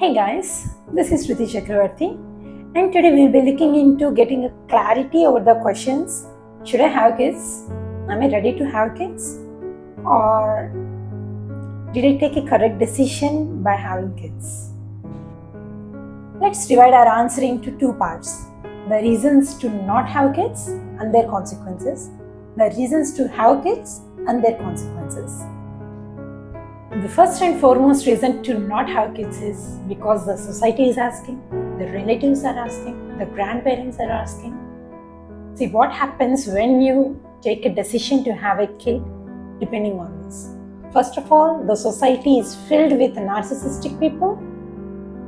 Hey guys, this is Sruthy Chakravarthi, and today we'll be looking into getting a clarity over the questions. Should I have kids? Am I ready to have kids? Or did I take a correct decision by having kids? Let's divide our answer into two parts. The reasons to not have kids and their consequences. The reasons to have kids and their consequences. The first and foremost reason to not have kids is because the society is asking, the relatives are asking, the grandparents are asking. See what happens when you take a decision to have a kid depending on this. First of all, the society is filled with narcissistic people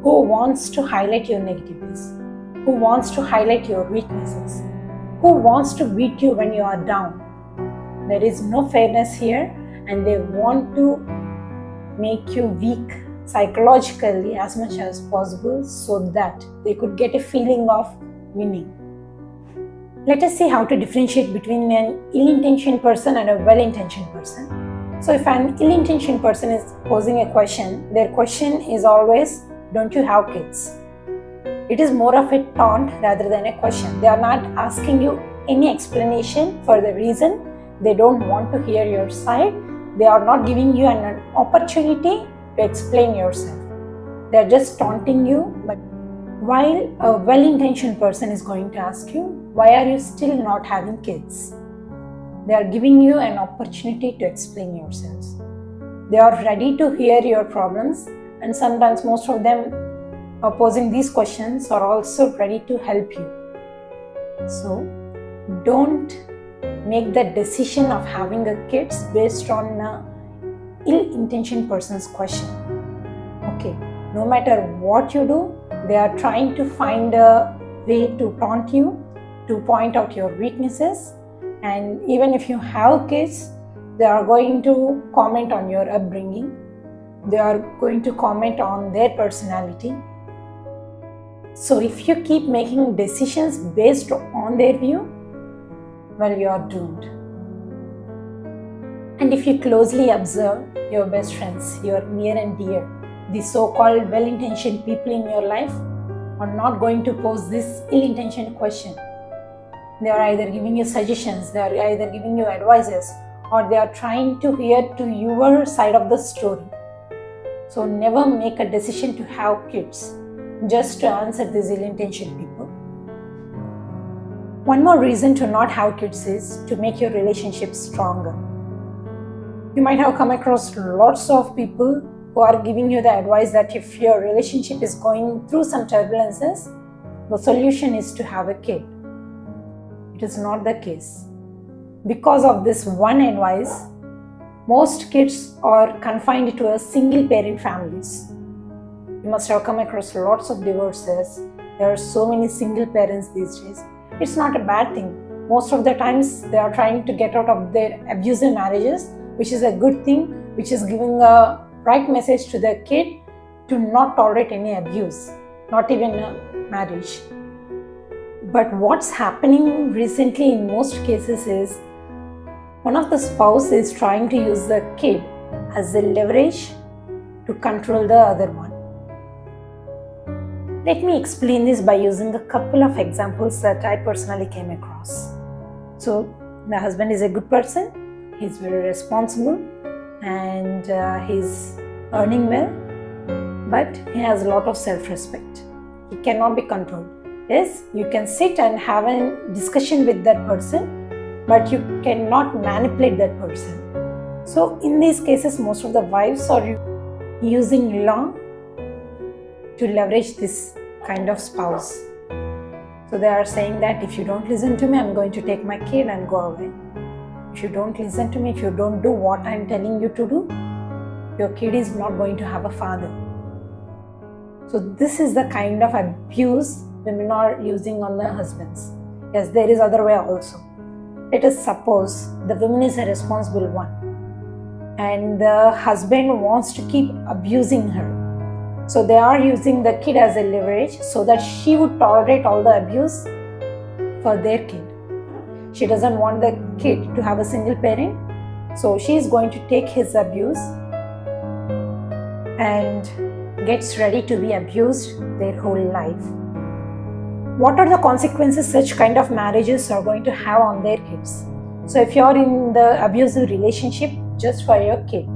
who wants to highlight your negativities, who wants to highlight your weaknesses, who wants to beat you when you are down. There is no fairness here, and they want to make you weak psychologically as much as possible so that they could get a feeling of winning. Let us see how to differentiate between an ill-intentioned person and a well-intentioned person. So if an ill-intentioned person is posing a question, their question is always, don't you have kids? It is more of a taunt rather than a question. They are not asking you any explanation for the reason. They don't want to hear your side. They are not giving you an opportunity to explain yourself. They are just taunting you. But while a well-intentioned person is going to ask you, why are you still not having kids? They are giving you an opportunity to explain yourselves. They are ready to hear your problems, and sometimes most of them posing these questions are also ready to help you. So don't make the decision of having a kids based on an ill-intentioned person's question. Okay, no matter what you do, they are trying to find a way to taunt you, to point out your weaknesses, and even if you have kids, they are going to comment on your upbringing. They are going to comment on their personality. So if you keep making decisions based on their view, well, you are doomed. And if you closely observe your best friends, your near and dear, the so-called well-intentioned people in your life are not going to pose this ill-intentioned question. They are either giving you suggestions, they are either giving you advices, or they are trying to hear to your side of the story. So never make a decision to have kids just to answer these ill-intentioned people. One more reason to not have kids is to make your relationship stronger. You might have come across lots of people who are giving you the advice that if your relationship is going through some turbulences, the solution is to have a kid. It is not the case. Because of this one advice, most kids are confined to a single parent families. You must have come across lots of divorces. There are so many single parents these days. It's not a bad thing. Most of the times they are trying to get out of their abusive marriages, which is a good thing, which is giving a right message to the kid to not tolerate any abuse, not even a marriage. But what's happening recently in most cases is one of the spouse is trying to use the kid as a leverage to control the other one. Let me explain this by using a couple of examples that I personally came across. So, the husband is a good person, he's very responsible, and he's earning well, but he has a lot of self-respect. He cannot be controlled. Yes, you can sit and have a discussion with that person, but you cannot manipulate that person. So, in these cases, most of the wives are using law to leverage this kind of spouse. So they are saying that if you don't listen to me, I'm going to take my kid and go away. If you don't listen to me, if you don't do what I'm telling you to do, your kid is not going to have a father. So this is the kind of abuse women are using on their husbands. Yes, there is other way also. Let us suppose the woman is a responsible one and the husband wants to keep abusing her. So they are using the kid as a leverage so that she would tolerate all the abuse for their kid. She doesn't want the kid to have a single parent, so she is going to take his abuse and gets ready to be abused their whole life. What are the consequences such kind of marriages are going to have on their kids? So if you are in the abusive relationship just for your kid,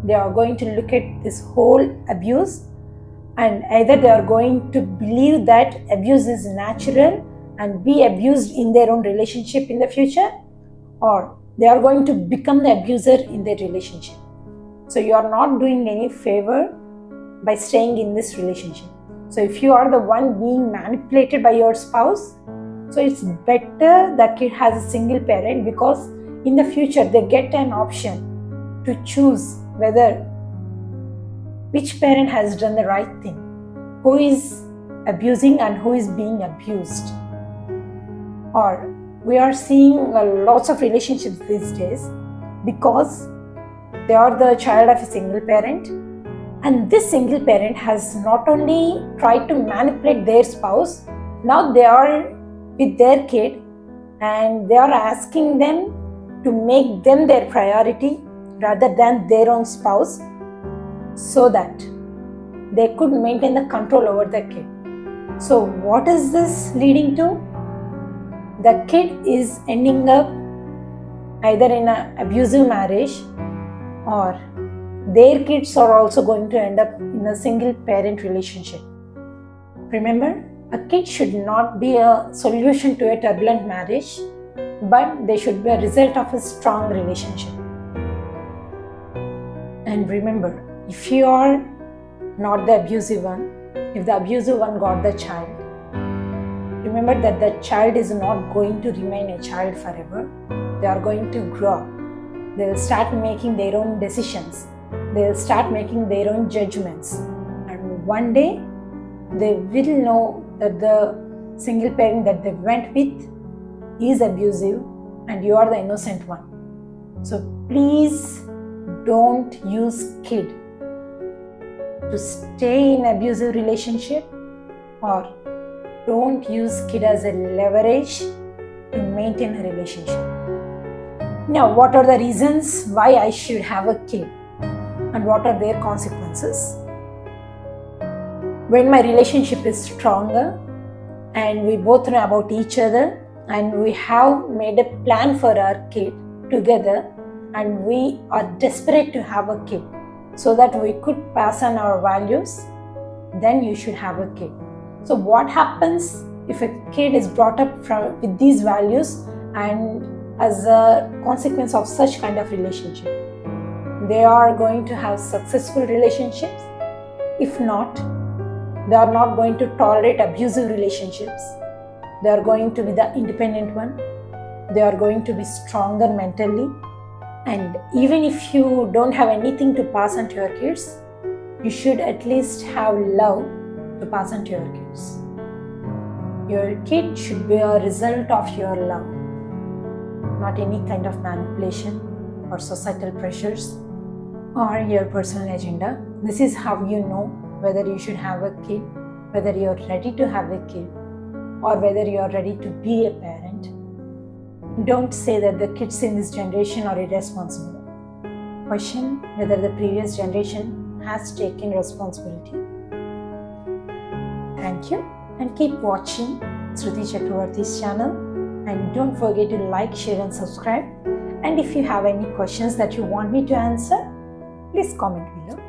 they are going to look at this whole abuse, and either they are going to believe that abuse is natural and be abused in their own relationship in the future, or they are going to become the abuser in their relationship. So you are not doing any favor by staying in this relationship. So if you are the one being manipulated by your spouse, so it's better the kid has a single parent, because in the future they get an option to choose whether which parent has done the right thing, who is abusing and who is being abused. Or we are seeing lots of relationships these days because they are the child of a single parent, and this single parent has not only tried to manipulate their spouse, now they are with their kid and they are asking them to make them their priority rather than their own spouse, so that they could maintain the control over the kid. So what is this leading to? The kid is ending up either in an abusive marriage, or their kids are also going to end up in a single parent relationship. Remember, a kid should not be a solution to a turbulent marriage, but they should be a result of a strong relationship. And remember, if you are not the abusive one, if the abusive one got the child, remember that the child is not going to remain a child forever. They are going to grow up. They will start making their own decisions. They will start making their own judgments. And one day, they will know that the single parent that they went with is abusive and you are the innocent one. So please don't use kid to stay in abusive relationship, or don't use kid as a leverage to maintain a relationship. Now, what are the reasons why I should have a kid and what are their consequences? When my relationship is stronger and we both know about each other and we have made a plan for our kid together and we are desperate to have a kid so that we could pass on our values, then you should have a kid. So what happens if a kid is brought up with these values and as a consequence of such kind of relationship? They are going to have successful relationships. If not, they are not going to tolerate abusive relationships. They are going to be the independent one. They are going to be stronger mentally. And even if you don't have anything to pass on to your kids, you should at least have love to pass on to your kids. Your kid should be a result of your love, not any kind of manipulation or societal pressures or your personal agenda. This is how you know whether you should have a kid, whether you are ready to have a kid, or whether you are ready to be a parent. Don't say that the kids in this generation are irresponsible. Question whether the previous generation has taken responsibility. Thank you, and keep watching Sruthy Chakravarthi's channel, and don't forget to like, share and subscribe. And if you have any questions that you want me to answer, please comment below.